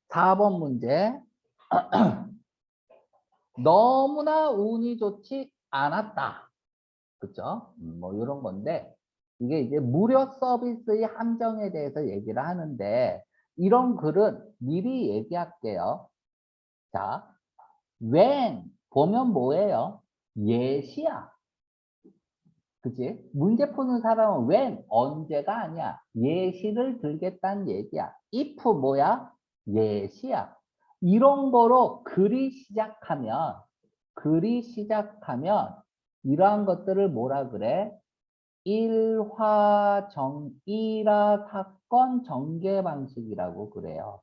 4번 문제. 너무나 운이 좋지 않았다. 그죠? 뭐 이런 건데 이게 이제 무료 서비스의 함정에 대해서 얘기를 하는데 이런 글은 미리 얘기할게요. 자, when 보면 뭐예요? 예시야. 그치? 문제 푸는 사람은 when 언제가 아니야. 예시를 들겠다는 얘기야. if 뭐야? 예시야. 이런 거로 글이 시작하면 이러한 것들을 뭐라 그래? 일화 사건 전개 방식이라고 그래요.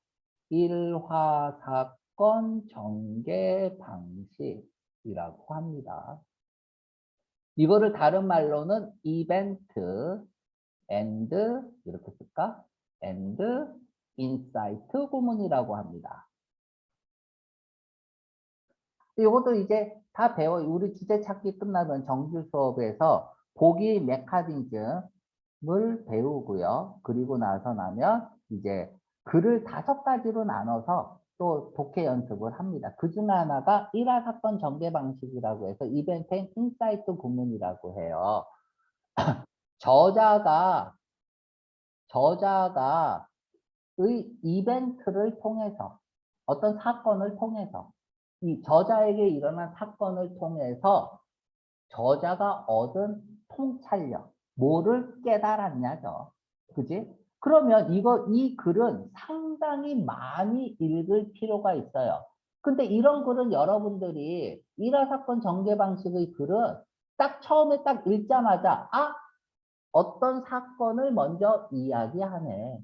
일화 사건 전개 방식이라고 합니다. 이거를 다른 말로는 이벤트 and 이렇게 쓸까? and 인사이트 구문이라고 합니다. 이것도 이제 다 우리 주제 찾기 끝나면 정규 수업에서 보기 메커니즘을 배우고요. 그리고 나면 이제 글을 5가지로 나눠서 또 독해 연습을 합니다. 그 중에 하나가 일화 사건 전개 방식이라고 해서 이벤트 앤 인사이트 구문이라고 해요. 저자가 의 이벤트를 통해서 어떤 사건을 통해서 이 저자에게 일어난 사건을 통해서 저자가 얻은 통찰력, 뭐를 깨달았냐죠. 그지? 그러면 이 글은 상당히 많이 읽을 필요가 있어요. 근데 이런 글은 여러분들이 일화사건 전개 방식의 글은 딱 처음에 딱 읽자마자 어떤 사건을 먼저 이야기하네.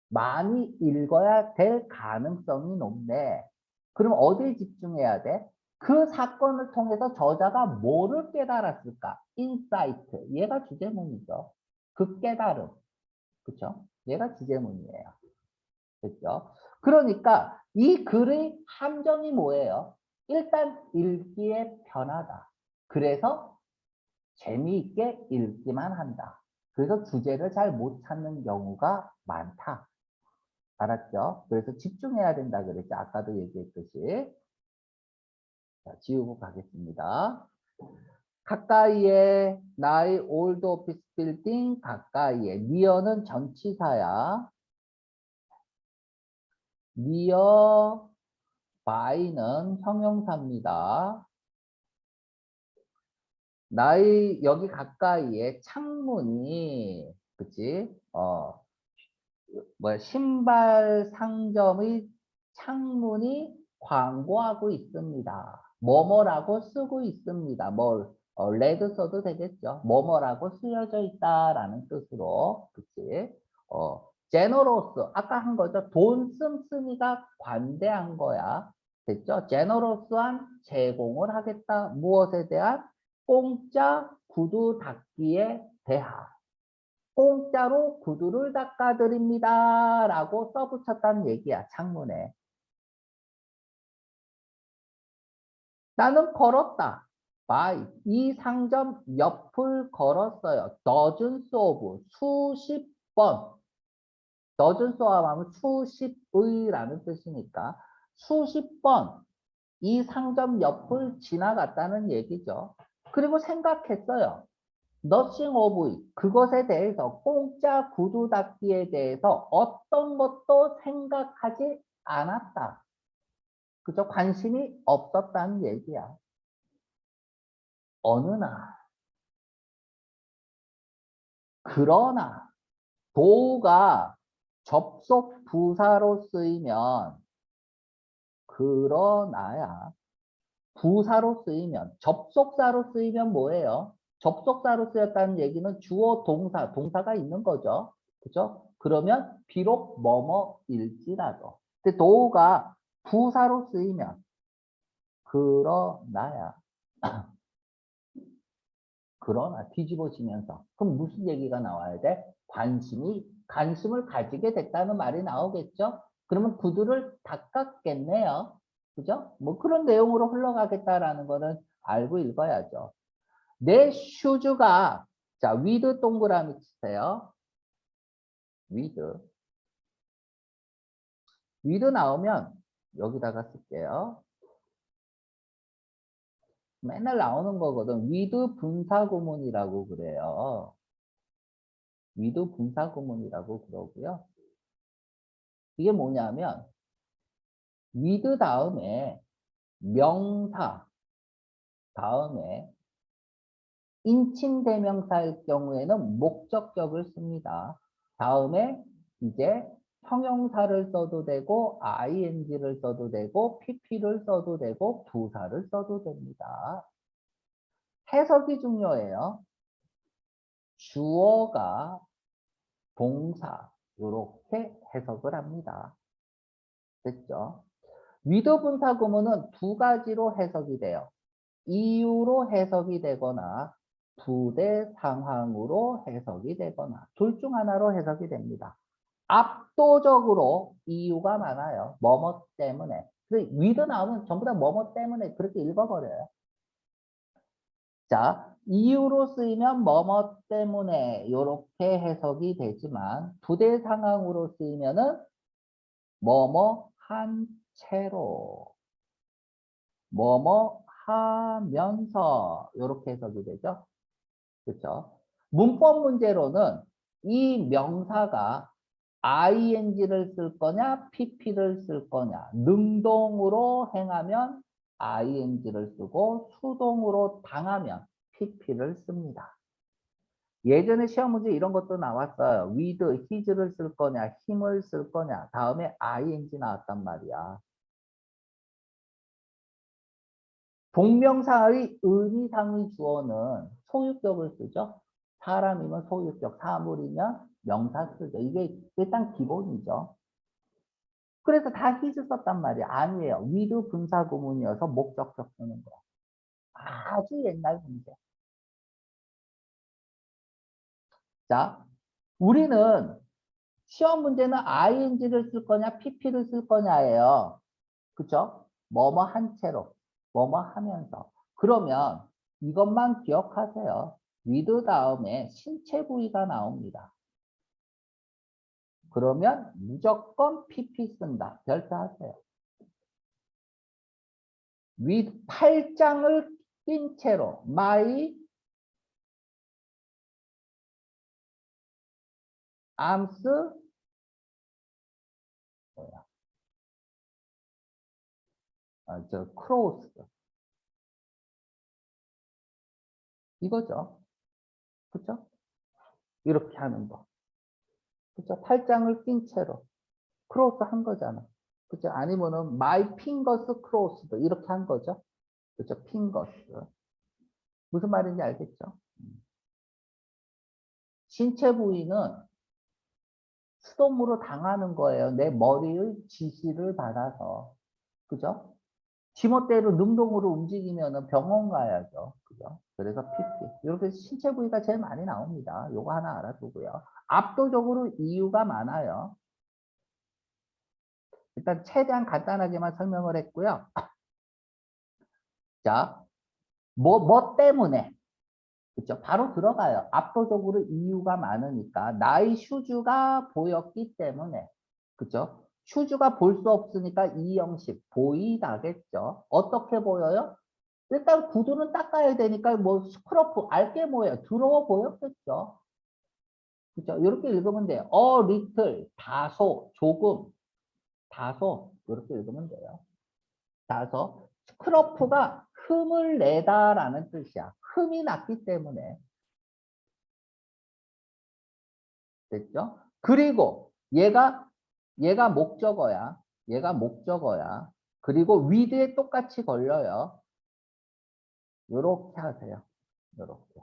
많이 읽어야 될 가능성이 높네. 그럼 어디에 집중해야 돼? 그 사건을 통해서 저자가 뭐를 깨달았을까? 인사이트. 얘가 주제문이죠. 그 깨달음. 그쵸? 얘가 주제문이에요. 됐죠? 그러니까 이 글의 함정이 뭐예요? 일단 읽기에 편하다. 그래서 재미있게 읽기만 한다. 그래서 주제를 잘 못 찾는 경우가 많다. 알았죠? 그래서 집중해야 된다 그랬죠. 아까도 얘기했듯이. 자, 지우고 가겠습니다. 가까이에 나의 올드 오피스 빌딩 가까이에 니어는 전치사야. 니어 바이는 형용사입니다. 나의 여기 가까이에 창문이 그치? 신발 상점의 창문이 광고하고 있습니다. 뭐뭐라고 쓰고 있습니다. 레드 써도 되겠죠. 뭐뭐라고 쓰여져 있다라는 뜻으로, 그치? 제너로스, 아까 한 거죠. 돈 씀씀이가 관대한 거야. 됐죠? 제너로스한 제공을 하겠다. 무엇에 대한? 공짜 구두 닦기에 대한. 공짜로 구두를 닦아드립니다. 라고 써붙였다는 얘기야, 창문에. 나는 걸었다. by. 이 상점 옆을 걸었어요. dozens of. 수십 번. dozens of 하면 수십의라는 뜻이니까 수십 번 이 상점 옆을 지나갔다는 얘기죠. 그리고 생각했어요. nothing of it. 그것에 대해서 공짜 구두 닦기에 대해서 어떤 것도 생각하지 않았다. 그죠? 관심이 없었다는 얘기야. 어느 날. 그러나 도가 접속 부사로 쓰이면 그러나야 부사로 쓰이면 접속사로 쓰이면 뭐예요? 접속사로 쓰였다는 얘기는 주어 동사가 있는 거죠. 그죠? 그러면 비록 뭐뭐일지라도. 근데 도가 부사로 쓰이면 그러나야. 그러나 뒤집어지면서 그럼 무슨 얘기가 나와야 돼? 관심을 가지게 됐다는 말이 나오겠죠? 그러면 구두를 닦았겠네요. 그죠? 뭐 그런 내용으로 흘러가겠다라는 거는 알고 읽어야죠. 내 슈즈가 자 위드 동그라미 치세요. 위드 with 나오면 여기다가 쓸게요. 맨날 나오는 거거든. with 분사구문이라고 그래요. with 분사구문이라고 그러고요. 이게 뭐냐면 with 다음에 명사 다음에 인칭대명사일 경우에는 목적격을 씁니다. 다음에 이제 형용사를 써도 되고 ing를 써도 되고 pp를 써도 되고 부사를 써도 됩니다. 해석이 중요해요. 주어가 동사 이렇게 해석을 합니다. 됐죠? 위드 분사 구문은 두 가지로 해석이 돼요. 이유로 해석이 되거나 부대 상황으로 해석이 되거나 둘 중 하나로 해석이 됩니다. 압도적으로 이유가 많아요. 뭐뭐 때문에. 위드 나오면 전부 다 뭐뭐 때문에 그렇게 읽어버려요. 자, 이유로 쓰이면 뭐뭐 때문에 이렇게 해석이 되지만 부대 상황으로 쓰이면은 뭐뭐 한 채로 뭐뭐 하면서 이렇게 해석이 되죠. 그렇죠? 문법 문제로는 이 명사가 ing를 쓸 거냐, pp를 쓸 거냐. 능동으로 행하면 ing를 쓰고 수동으로 당하면 pp를 씁니다. 예전에 시험 문제 이런 것도 나왔어요. with, his를 쓸 거냐, him을 쓸 거냐. 다음에 ing 나왔단 말이야. 동명사의 의미상의 주어는 소유격을 쓰죠. 사람이면 소유격, 사물이면 명사 쓰죠. 이게 일단 기본이죠. 그래서 다 his 썼단 말이에요. 아니에요. with 분사 구문이어서 목적격 쓰는 거야. 아주 옛날 문제. 자, 우리는 시험 문제는 ing를 쓸 거냐, pp를 쓸 거냐예요. 그쵸? 뭐뭐 한 채로, 뭐뭐 하면서. 그러면 이것만 기억하세요. with 다음에 신체 부위가 나옵니다. 그러면 무조건 pp 쓴다. 별표하세요. with 팔짱을 낀 채로 my arms 뭐야? crossed 이거죠. 그쵸? 이렇게 하는 거. 그쵸? 팔짱을 낀 채로 크로스 한 거잖아. 그죠? 아니면은 my fingers crossed 이렇게 한 거죠. 그죠? fingers. 무슨 말인지 알겠죠? 신체 부위는 수동으로 당하는 거예요. 내 머리의 지시를 받아서. 그죠? 지멋대로 능동으로 움직이면 병원 가야죠. 그죠? 그래서 PP. 이렇게 신체 부위가 제일 많이 나옵니다. 요거 하나 알아두고요. 압도적으로 이유가 많아요. 일단 최대한 간단하게만 설명을 했고요. 자, 뭐 때문에? 그렇죠? 바로 들어가요. 압도적으로 이유가 많으니까 나의 슈즈가 보였기 때문에 그렇죠? 슈즈가 볼 수 없으니까 이 형식 보이다겠죠. 어떻게 보여요? 일단 구두는 닦아야 되니까 뭐 스크러프 알게 뭐예요? 더러워 보였겠죠. 그렇죠? 이렇게 읽으면 돼요. little 다소 조금 다소 이렇게 읽으면 돼요. 다소 스크러프가 흠을 내다라는 뜻이야. 흠이 났기 때문에 됐죠? 그리고 얘가 목적어야. 얘가 목적어야. 그리고 with에 똑같이 걸려요. 요렇게 하세요. 요렇게.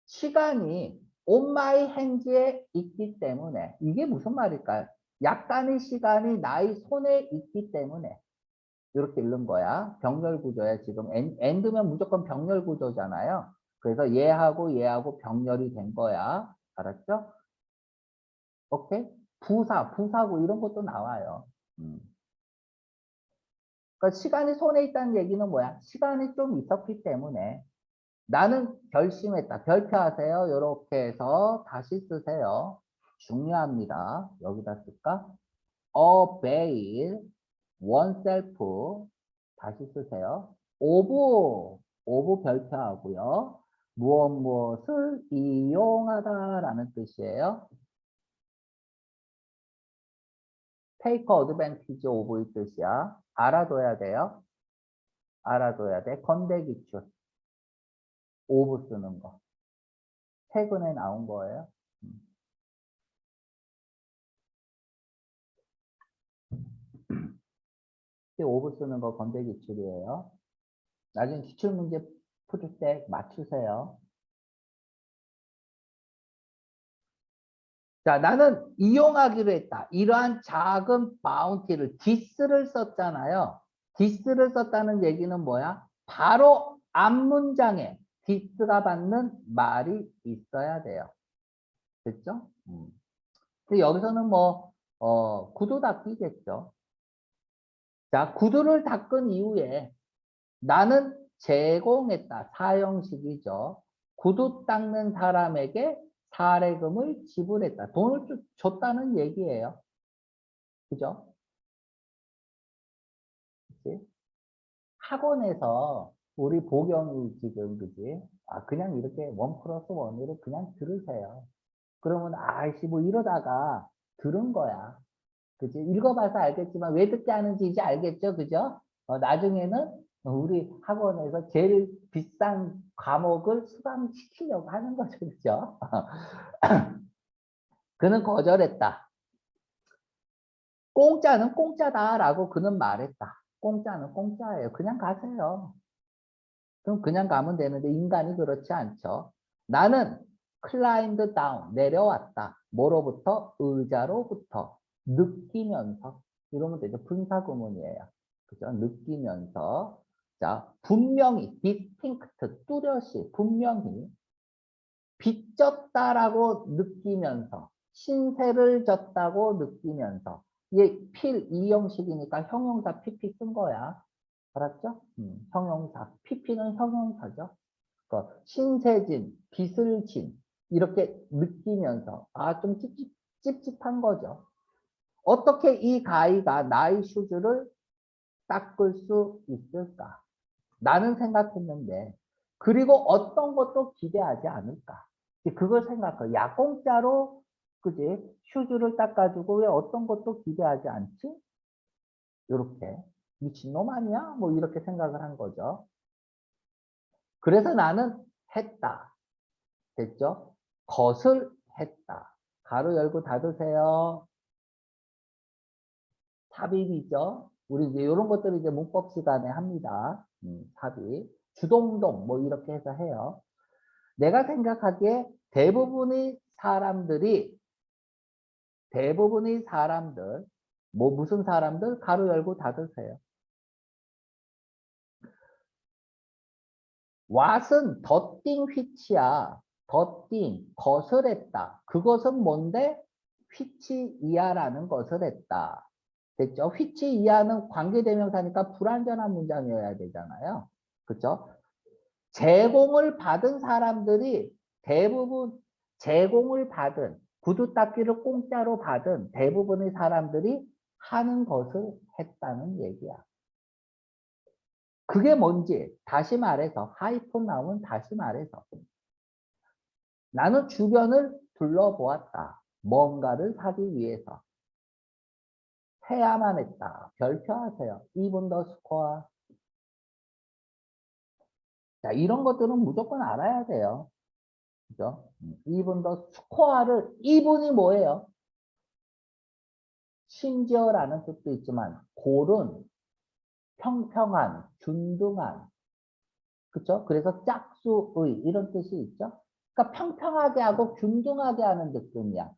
시간이 on my hands에 있기 때문에 이게 무슨 말일까요? 약간의 시간이 나의 손에 있기 때문에 이렇게 읽는 거야. 병렬 구조야. 지금 end면 무조건 병렬 구조잖아요. 그래서 얘하고 병렬이 된 거야. 알았죠? 오케이? 부사고 이런 것도 나와요. 그러니까 시간이 손에 있다는 얘기는 뭐야? 시간이 좀 있었기 때문에 나는 결심했다. 별표하세요. 이렇게 해서 다시 쓰세요. 중요합니다. 여기다 쓸까? avail oneself 다시 쓰세요. 오브 별표하고요. 무엇을 이용하다라는 뜻이에요. take advantage of 이 뜻이야. 알아둬야 돼요. 알아둬야 돼. 건대기출. 오브 쓰는 거. 최근에 나온 거예요. 오브 쓰는 거 건대기출이에요. 나중에 기출문제 풀 때 맞추세요. 자, 나는 이용하기로 했다. 이러한 작은 바운티를 디스를 썼잖아요. 디스를 썼다는 얘기는 뭐야? 바로 앞문장에 디스가 받는 말이 있어야 돼요. 됐죠? 근데 여기서는 뭐 구두 닦기겠죠. 자, 구두를 닦은 이후에 나는 제공했다. 사형식이죠. 구두 닦는 사람에게 사례금을 지불했다. 돈을 줬다는 얘기예요. 그죠? 그치? 학원에서 우리 보경이 지금 그지? 아, 그냥 이렇게 1+1으로 그냥 들으세요. 그러면 아이씨 뭐 이러다가 들은 거야. 그지? 읽어봐서 알겠지만 왜 듣게 하는지 이제 알겠죠? 그죠? 나중에는 우리 학원에서 제일 비싼 과목을 수강시키려고 하는 거죠. 그죠? 그는 거절했다. 공짜는 공짜다라고 그는 말했다. 공짜는 공짜예요. 그냥 가세요. 그럼 그냥 가면 되는데 인간이 그렇지 않죠. 나는 climbed down, 내려왔다. 뭐로부터? 의자로부터. 느끼면서. 이러면 되죠. 분사구문이에요. 그죠? 느끼면서. 자, 분명히, distinct, 뚜렷이, 분명히 빚졌다라고 느끼면서, 신세를 졌다고 느끼면서. 이게 필, 이 형식이니까 형용사 PP 쓴 거야. 알았죠? 형용사. PP는 형용사죠. 신세진, 빚을 진 이렇게 느끼면서 좀 찝찝한 거죠. 어떻게 이 가위가 나의 슈즈를 닦을 수 있을까? 나는 생각했는데 그리고 어떤 것도 기대하지 않을까? 그걸 생각해. 야 공짜로 그지? 슈즈를 닦아주고 왜 어떤 것도 기대하지 않지? 이렇게 미친놈 아니야? 뭐 이렇게 생각을 한 거죠. 그래서 나는 했다. 됐죠? 것을 했다. 가로 열고 닫으세요. 삽입이죠. 우리 이제 이런 것들을 이제 문법 시간에 합니다. 삽입. 주동동 뭐 이렇게 해서 해요. 내가 생각하기에 대부분의 사람들 뭐 무슨 사람들 가로 열고 닫으세요. what은 더띵 which야. 더띵 것을 했다. 그것은 뭔데? which 이하라는 것을 했다. 됐죠? which 이하는 관계대명사니까 불완전한 문장이어야 되잖아요. 그렇죠? 제공을 받은 사람들이 대부분 제공을 받은 구두 닦기를 공짜로 받은 대부분의 사람들이 하는 것을 했다는 얘기야. 그게 뭔지 다시 말해서 하이폰 나오면 다시 말해서 나는 주변을 둘러보았다. 뭔가를 사기 위해서. 해야만 했다. 별표하세요. even the score. 자, 이런 것들은 무조건 알아야 돼요. 그죠? even the score를, even이 뭐예요? 심지어라는 뜻도 있지만, 골은 평평한, 균등한, 그쵸? 그래서 짝수의 이런 뜻이 있죠? 그러니까 평평하게 하고 균등하게 하는 느낌이야.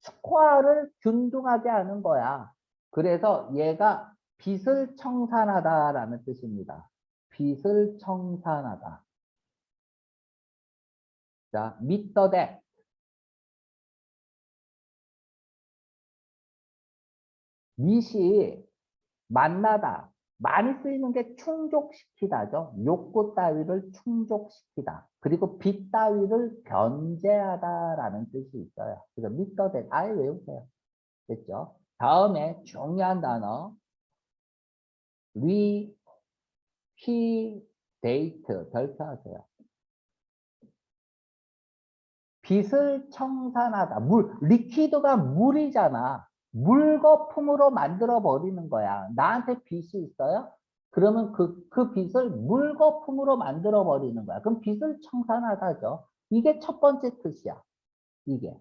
스코어를 균등하게 하는 거야. 그래서 얘가 빚을 청산하다라는 뜻입니다. 빚을 청산하다. 자, meet the debt. meet이 만나다, 많이 쓰이는 게 충족시키다죠. 욕구 따위를 충족시키다. 그리고 빚 따위를 변제하다라는 뜻이 있어요. 그래서 미터대 아예 외우세요. 됐죠? 다음에 중요한 단어 리퀴데이트 별표하세요. 빚을 청산하다. 리퀴드가 물이잖아. 물거품으로 만들어 버리는 거야. 나한테 빚이 있어요? 그러면 그 빚을 물거품으로 만들어 버리는 거야. 그럼 빚을 청산하다죠. 이게 첫 번째 뜻이야. 이게.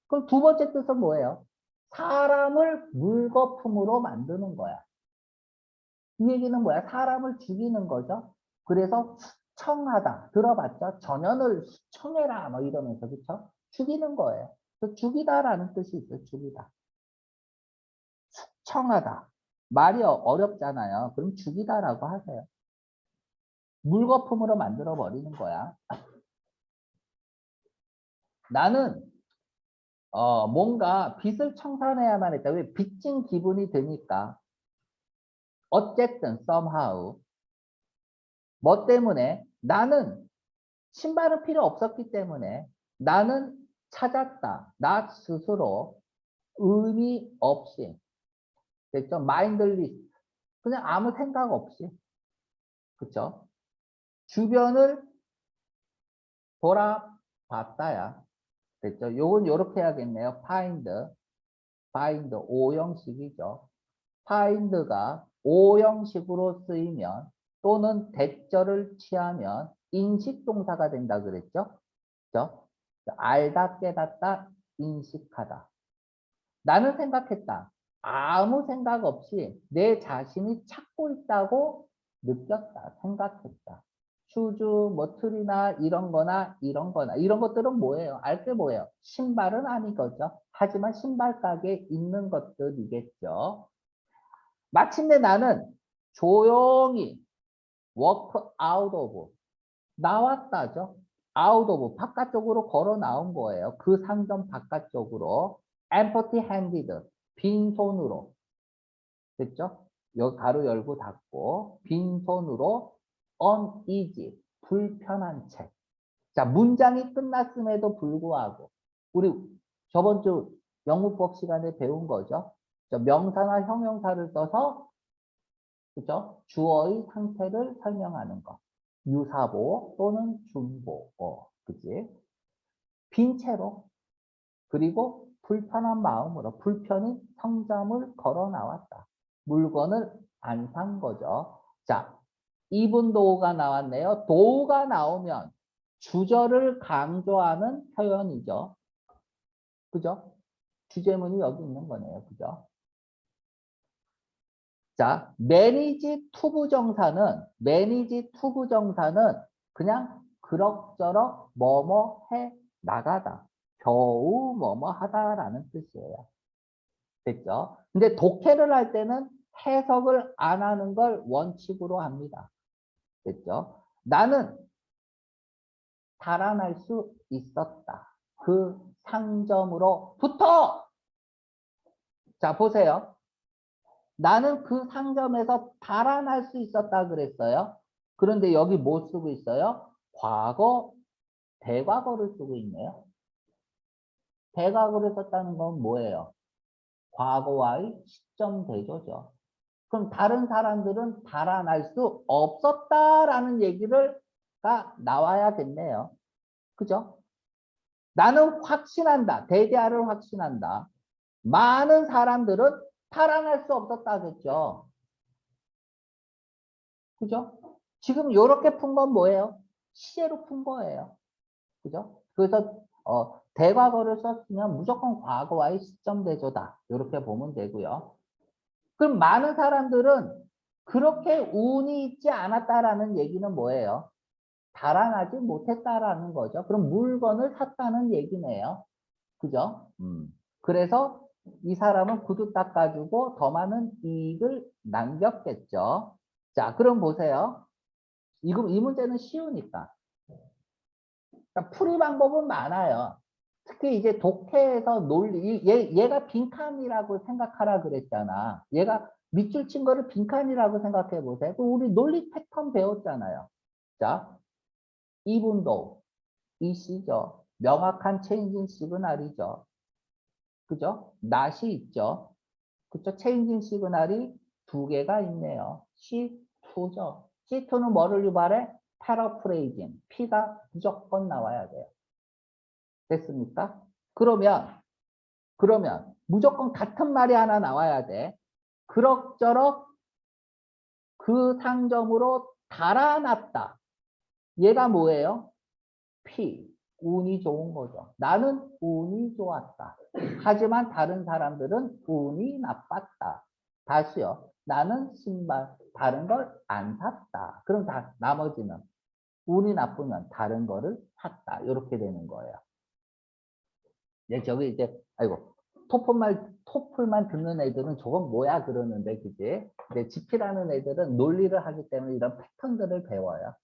그럼 두 번째 뜻은 뭐예요? 사람을 물거품으로 만드는 거야. 이 얘기는 뭐야? 사람을 죽이는 거죠. 그래서 수청하다. 들어봤죠? 전현을 수청해라. 뭐 이러면서, 그쵸? 죽이는 거예요. 그 죽이다라는 뜻이 있어요. 죽이다. 수청하다. 말이 어렵잖아요. 그럼 죽이다라고 하세요. 물거품으로 만들어 버리는 거야. 나는 뭔가 빚을 청산해야만 했다. 왜? 빚진 기분이 드니까. 어쨌든 somehow 뭐 때문에? 나는 신발은 필요 없었기 때문에 나는 찾았다. 나 스스로 의미 없이. 됐죠? 마인드리스. 그냥 아무 생각 없이. 그쵸? 주변을 돌아봤다야. 됐죠? 요건 요렇게 해야겠네요. find 오형식이죠. find가 오형식으로 쓰이면 또는 대절을 취하면 인식동사가 된다 그랬죠? 그죠? 알다, 깨닫다, 인식하다. 나는 생각했다. 아무 생각 없이 내 자신이 찾고 있다고 느꼈다. 생각했다. 슈즈, 머틀이나 이런 거나 이런 것들은 뭐예요? 알 게 뭐예요? 신발은 아닌 거죠. 하지만 신발 가게에 있는 것들이겠죠. 마침내 나는 조용히 walk out of 나왔다죠. out of 바깥쪽으로 걸어 나온 거예요. 그 상점 바깥쪽으로 empty handed 빈손으로 됐죠? 여기 가로 열고 닫고 빈손으로 uneasy 불편한 채. 자, 문장이 끝났음에도 불구하고 우리 저번 주 영문법 시간에 배운 거죠. 명사나 형용사를 써서 그죠? 주어의 상태를 설명하는 거. 유사보 또는 중보. 그지? 빈 채로 그리고 불편한 마음으로 불편히 상점을 걸어 나왔다. 물건을 안 산 거죠. 자, even though가 나왔네요. though가 나오면 주절을 강조하는 표현이죠. 그죠? 주제문이 여기 있는 거네요. 그죠? 자, manage to 부정사는 그냥 그럭저럭 뭐뭐 해 나가다. 겨우 뭐뭐 하다라는 뜻이에요. 됐죠? 근데 독해를 할 때는 해석을 안 하는 걸 원칙으로 합니다. 됐죠? 나는 달아날 수 있었다. 그 상점으로부터 자, 보세요. 나는 그 상점에서 달아날 수 있었다 그랬어요. 그런데 여기 뭐 쓰고 있어요? 과거, 대과거를 쓰고 있네요. 대과거를 썼다는 건 뭐예요? 과거와의 시점 대조죠. 그럼 다른 사람들은 달아날 수 없었다라는 얘기가 나와야겠네요. 그죠? 나는 확신한다. 대대화를 확신한다. 많은 사람들은 달아날 수 없었다겠죠. 그죠? 지금 이렇게 푼 건 뭐예요? 시제로 푼 거예요. 그죠? 그래서 대과거를 썼으면 무조건 과거와의 시점 대조다. 이렇게 보면 되고요. 그럼 많은 사람들은 그렇게 운이 있지 않았다라는 얘기는 뭐예요? 달아나지 못했다라는 거죠. 그럼 물건을 샀다는 얘기네요. 그죠? 그래서 이 사람은 구두 닦아주고 더 많은 이익을 남겼겠죠. 자, 그럼 보세요. 이 문제는 쉬우니까. 그러니까 풀이 방법은 많아요. 특히 이제 독해에서 얘가 빈칸이라고 생각하라 그랬잖아. 얘가 밑줄 친 거를 빈칸이라고 생각해 보세요. 우리 논리 패턴 배웠잖아요. 자, even though, 이시죠. 명확한 체인징 시그널이죠. 그죠? not이 있죠. 그죠? 체인징 시그널이 두 개가 있네요. C2죠. C2는 뭐를 유발해? 패러프레이징. P가 무조건 나와야 돼요. 됐습니까? 그러면 무조건 같은 말이 하나 나와야 돼. 그럭저럭 그 상점으로 달아났다. 얘가 뭐예요? P. 운이 좋은 거죠. 나는 운이 좋았다. 하지만 다른 사람들은 운이 나빴다. 다시요. 나는 신발 다른 걸 안 샀다. 그럼 나머지는 운이 나쁘면 다른 거를 샀다. 이렇게 되는 거예요. 네, 저기 이제 아이고 토플만 듣는 애들은 저건 뭐야 그러는데 그지? 근데 GP라는 애들은 논리를 하기 때문에 이런 패턴들을 배워요.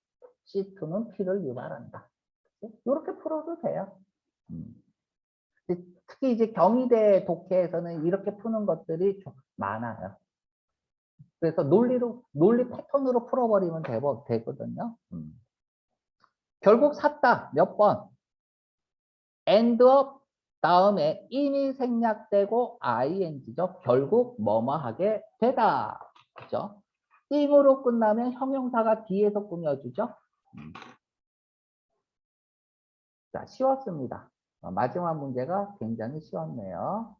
C2는 P를 유발한다. 이렇게 풀어도 돼요. 특히 이제 경희대 독해에서는 이렇게 푸는 것들이 좀 많아요. 그래서 논리 패턴으로 풀어버리면 되거든요. 결국 샀다. 몇 번? end up 다음에 이미 생략되고 ing죠. 결국 뭐뭐 하게 되다. 그죠? ing으로 끝나면 형용사가 뒤에서 꾸며주죠. 자, 쉬웠습니다. 마지막 문제가 굉장히 쉬웠네요.